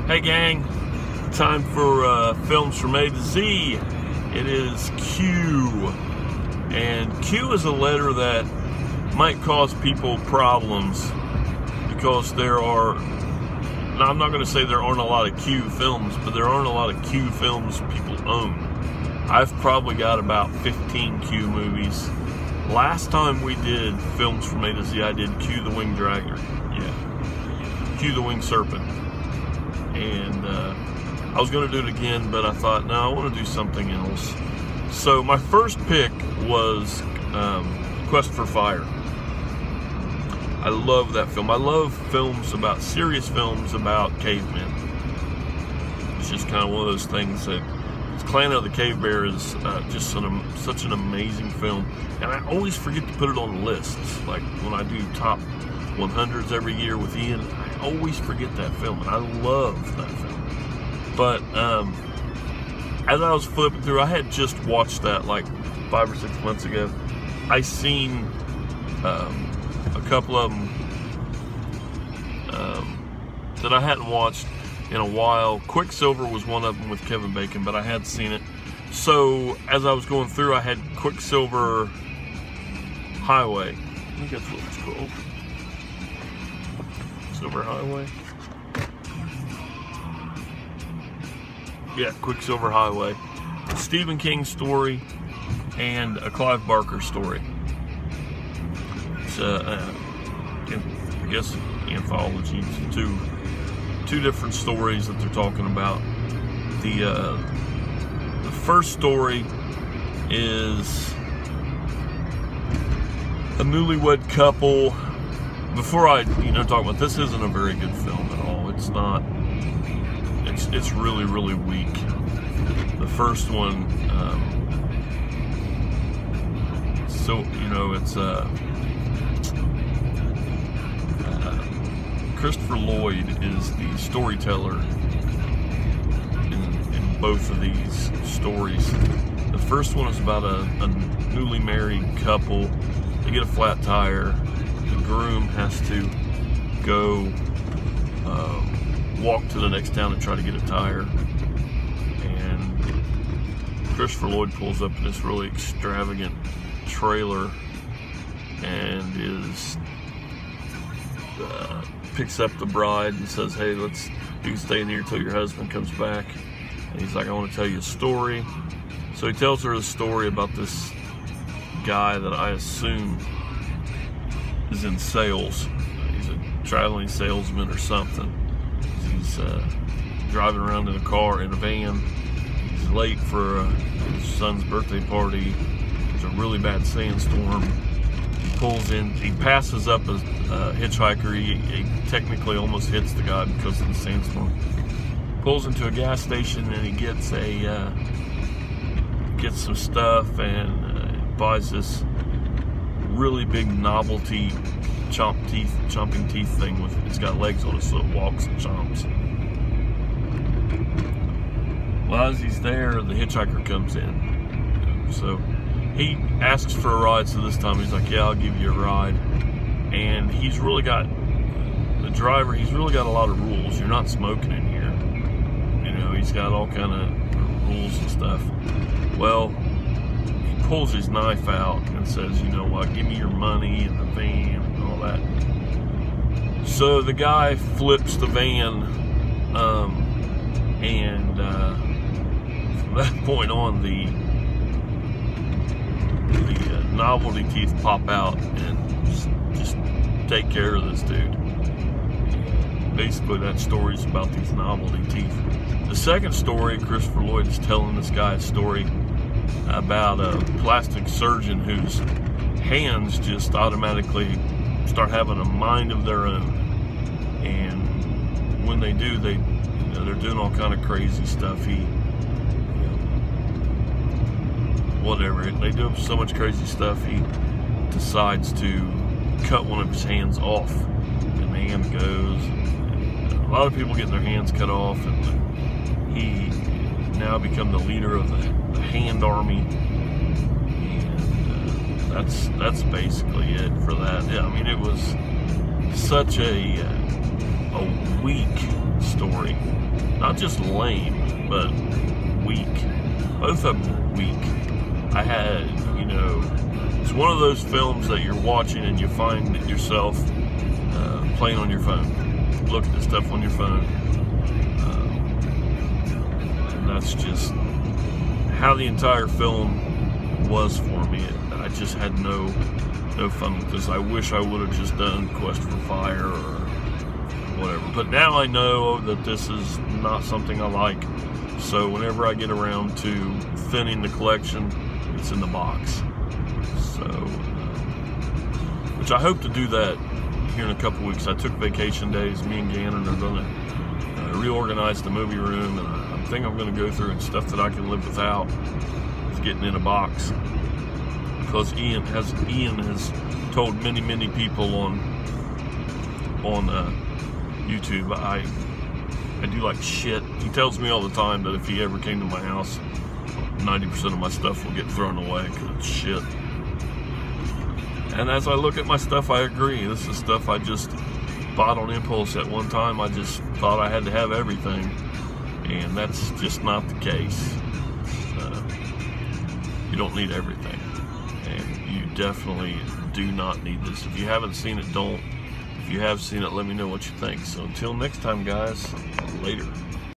Hey gang, time for films from A to Z. It is Q, and Q is a letter that might cause people problems because there are, now I'm not going to say there aren't a lot of Q films, but there aren't a lot of Q films people own. I've probably got about 15 Q movies. Last time we did films from A to Z, I did Q the Winged Dragon. Yeah, Q the Winged Serpent. And I was going to do it again, but I thought, no, I want to do something else. So my first pick was Quest for Fire. I love that film. I love films about, serious films about cavemen. It's just kind of one of those things that, Clan of the Cave Bear is just such an amazing film. And I always forget to put it on the lists. Like when I do top 100s every year with Ian, I always forget that film, and I love that film. But as I was flipping through, I had just watched that like 5 or 6 months ago. I seen a couple of them that I hadn't watched in a while. Quicksilver was one of them with Kevin Bacon, but I had seen it. So as I was going through, I had Quicksilver Highway. I think that's what it's called. Quicksilver Highway. Yeah, Quicksilver Highway. A Stephen King story and a Clive Barker story. It's I guess anthology. Two different stories that they're talking about. The first story is a newlywed couple. Before I talk about this, isn't a very good film at all. It's not. It's really, really weak. The first one, it's Christopher Lloyd is the storyteller in both of these stories. The first one is about a newly married couple. They get a flat tire. The groom has to go walk to the next town and try to get a tire. And Christopher Lloyd pulls up in this really extravagant trailer and picks up the bride and says, hey, you can stay in here till your husband comes back. And he's like, I want to tell you a story. So he tells her a story about this guy that I assume is in sales. He's a traveling salesman or something. He's driving around in a car, in a van. He's late for his son's birthday party. There's a really bad sandstorm. He pulls in, he passes up a hitchhiker. He technically almost hits the guy because of the sandstorm. Pulls into a gas station and he gets some stuff and buys this really big novelty chomping teeth thing with, it's got legs on it so it walks and chomps. Well, as he's there, the hitchhiker comes in. So he asks for a ride, so this time he's like, yeah, I'll give you a ride. And he's really got, the driver, he's really got a lot of rules. You're not smoking in here. He's got all kind of rules and stuff. Well, he pulls his knife out and says, you know what, give me your money and the van and all that. So the guy flips the van, and from that point on, the novelty teeth pop out and just take care of this dude. Basically, that story's about these novelty teeth. The second story, Christopher Lloyd is telling this guy a story about a plastic surgeon whose hands just automatically start having a mind of their own, and when they do, they're doing all kind of crazy stuff. Whatever, they do so much crazy stuff, he decides to cut one of his hands off, and the hand goes. A lot of people get their hands cut off, and he now become the leader of the hand army, and that's basically it for that. Yeah, I mean, it was such a weak story. Not just lame, but weak. Both of them were weak. I had, you know, it's one of those films that you're watching and you find yourself playing on your phone, looking at stuff on your phone. And that's just how the entire film was for me. I just had no fun with this. I wish I would have just done Quest for Fire or whatever. But now I know that this is not something I like. So whenever I get around to thinning the collection, it's in the box. So, which I hope to do that here in a couple weeks. I took vacation days. Me and Gannon are going to reorganize the movie room, and I think I'm going to go through and stuff that I can live without is getting in a box. Because Ian has told many people on YouTube, I do like shit. He tells me all the time that if he ever came to my house, 90% of my stuff will get thrown away because it's shit. And as I look at my stuff, I agree. This is stuff I just bought on impulse at one time. I just thought I had to have everything, and that's just not the case. You don't need everything, and you definitely do not need this. If you haven't seen it, don't. If you have seen it, let me know what you think. So until next time, guys, later.